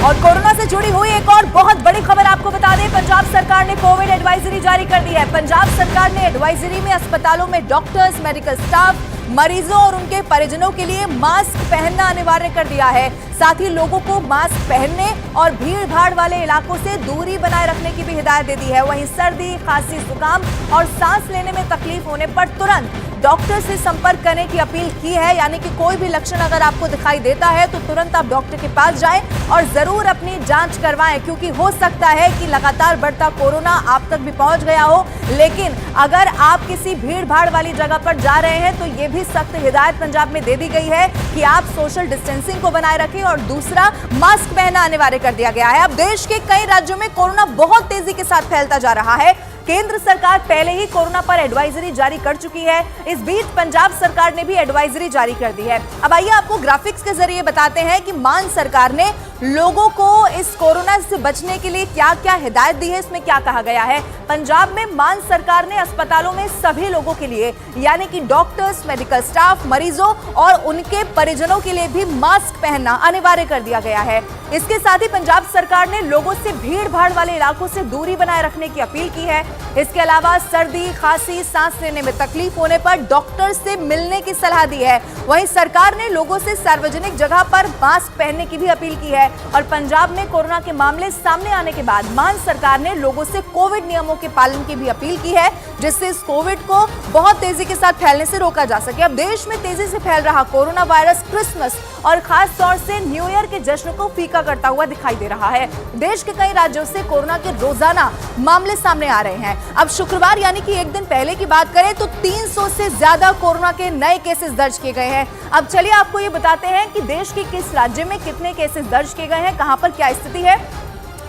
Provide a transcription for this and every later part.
और कोरोना से जुड़ी हुई एक और बहुत बड़ी खबर आपको बता दें, पंजाब सरकार ने कोविड एडवाइजरी जारी कर दी है। पंजाब सरकार ने एडवाइजरी में अस्पतालों में डॉक्टर्स, मेडिकल स्टाफ, मरीजों और उनके परिजनों के लिए मास्क पहनना अनिवार्य कर दिया है। साथ ही लोगों को मास्क पहनने और भीड़ भाड़ वाले इलाकों से दूरी बनाए रखने की भी हिदायत दे दी है। वहीं सर्दी, खांसी, जुकाम और सांस लेने में तकलीफ होने पर तुरंत डॉक्टर से संपर्क करने की अपील की है। यानी कि कोई भी लक्षण अगर आपको दिखाई देता है तो तुरंत आप डॉक्टर के पास जाएं और जरूर अपनी जांच करवाएं, क्योंकि हो सकता है कि लगातार बढ़ता कोरोना आप तक भी पहुंच गया हो। लेकिन अगर आप किसी भीड़ भाड़ वाली जगह पर जा रहे हैं तो यह भी सख्त हिदायत पंजाब में दे दी गई है कि आप सोशल डिस्टेंसिंग को बनाए रखें और दूसरा मास्क पहनना अनिवार्य कर दिया गया है। अब देश के कई राज्यों में कोरोना बहुत तेजी के साथ फैलता जा रहा है। केंद्र सरकार पहले ही कोरोना पर एडवाइजरी जारी कर चुकी है। इस बीच पंजाब सरकार ने भी एडवाइजरी जारी कर दी है। अब आइए आपको ग्राफिक्स के जरिए बताते हैं कि मान सरकार ने लोगों को इस कोरोना से बचने के लिए क्या क्या हिदायत दी है, इसमें क्या कहा गया है। पंजाब में मान सरकार ने अस्पतालों में सभी लोगों के लिए यानी कि डॉक्टर्स, मेडिकल स्टाफ, मरीजों और उनके परिजनों के लिए भी मास्क पहनना अनिवार्य कर दिया गया है। इसके साथ ही पंजाब सरकार ने लोगों से भीड़ भाड़ वाले इलाकों से दूरी बनाए रखने की अपील की है। इसके अलावा सर्दी, खांसी, सांस लेने में तकलीफ होने पर डॉक्टर से मिलने की सलाह दी है। वहीं सरकार ने लोगों से सार्वजनिक जगह पर मास्क पहनने की भी अपील की है। और पंजाब में कोरोना के मामले सामने आने के बाद मान सरकार ने लोगों से कोविड नियमों के पालन की भी अपील की है, जिससे इस कोविड को बहुत तेजी के साथ फैलने से रोका जा सके। अब देश में तेजी से फैल रहा कोरोना वायरस क्रिसमस और खास तौर से न्यू ईयर के जश्न को फीका करता हुआ दिखाई दे रहा है। देश के कई राज्यों से कोरोना के रोजाना मामले सामने आ रहे हैं। अब शुक्रवार यानी कि एक दिन पहले की बात करें तो 300 से ज्यादा कोरोना के नए केसेस दर्ज किए गए हैं। अब चलिए आपको ये बताते हैं कि देश के किस राज्य में कितने केसेस दर्ज किए गए हैं, कहां पर क्या स्थिति है।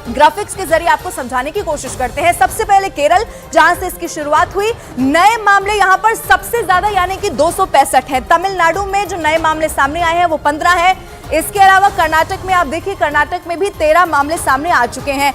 ग्राफिक्स के जरिए आपको समझाने की कोशिश करते हैं। सबसे पहले केरल, जहां से इसकी शुरुआत हुई। नए मामले यहां पर सबसे ज्यादा यानी कि 265 है। तमिलनाडु में जो नए मामले सामने आए हैं वो 15 है। इसके अलावा कर्नाटक में आप देखिए, कर्नाटक में भी 13 मामले सामने आ चुके हैं।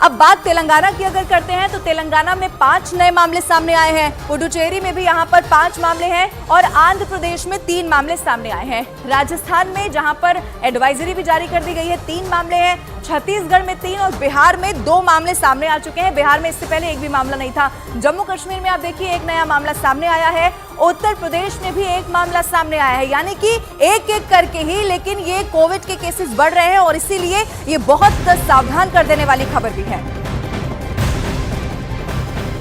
अब बात तेलंगाना की अगर करते हैं तो तेलंगाना में 5 नए मामले सामने आए हैं। पुडुचेरी में भी यहां पर 5 मामले हैं और आंध्र प्रदेश में 3 मामले सामने आए हैं। राजस्थान में जहां पर एडवाइजरी भी जारी कर दी गई है 3 मामले हैं। छत्तीसगढ़ में 3 और बिहार में 2 मामले सामने आ चुके हैं। बिहार में इससे पहले एक भी मामला नहीं था। जम्मू कश्मीर में आप देखिए एक नया मामला सामने आया है। उत्तर प्रदेश में भी एक मामला सामने आया है। यानी कि एक एक करके ही लेकिन ये कोविड के केसेस बढ़ रहे हैं और इसीलिए ये बहुत सावधान कर देने वाली खबर भी है।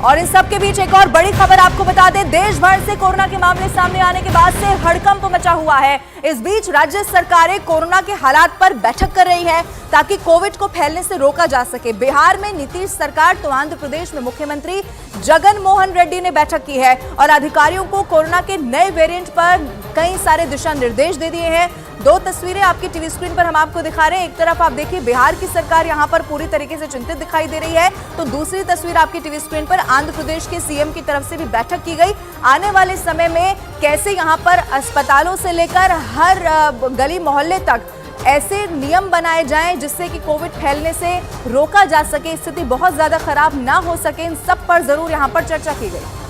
और इन सब के बीच एक और बड़ी खबर आपको बता दें, देश भर से कोरोना के मामले सामने आने के बाद से हड़कंप मचा हुआ है। इस बीच राज्य सरकारें कोरोना के हालात पर बैठक कर रही है ताकि कोविड को फैलने से रोका जा सके। बिहार में नीतीश सरकार तो आंध्र प्रदेश में मुख्यमंत्री जगन मोहन रेड्डी ने बैठक की है और अधिकारियों को कोरोना के नए वेरिएंट पर कई सारे दिशा निर्देश दे दिए हैं। 2 तस्वीरें आपकी टीवी स्क्रीन पर हम आपको दिखा रहे हैं। एक तरफ आप देखिए बिहार की सरकार यहां पर पूरी तरीके से चिंतित दिखाई दे रही है, तो दूसरी तस्वीर आपकी टीवी स्क्रीन पर आंध्र प्रदेश के सीएम की तरफ से भी बैठक की गई। आने वाले समय में कैसे यहां पर अस्पतालों से लेकर हर गली मोहल्ले तक ऐसे नियम बनाए जाएं जिससे कि कोविड फैलने से रोका जा सके, स्थिति बहुत ज्यादा खराब ना हो सके, इन सब पर जरूर यहां पर चर्चा की गई।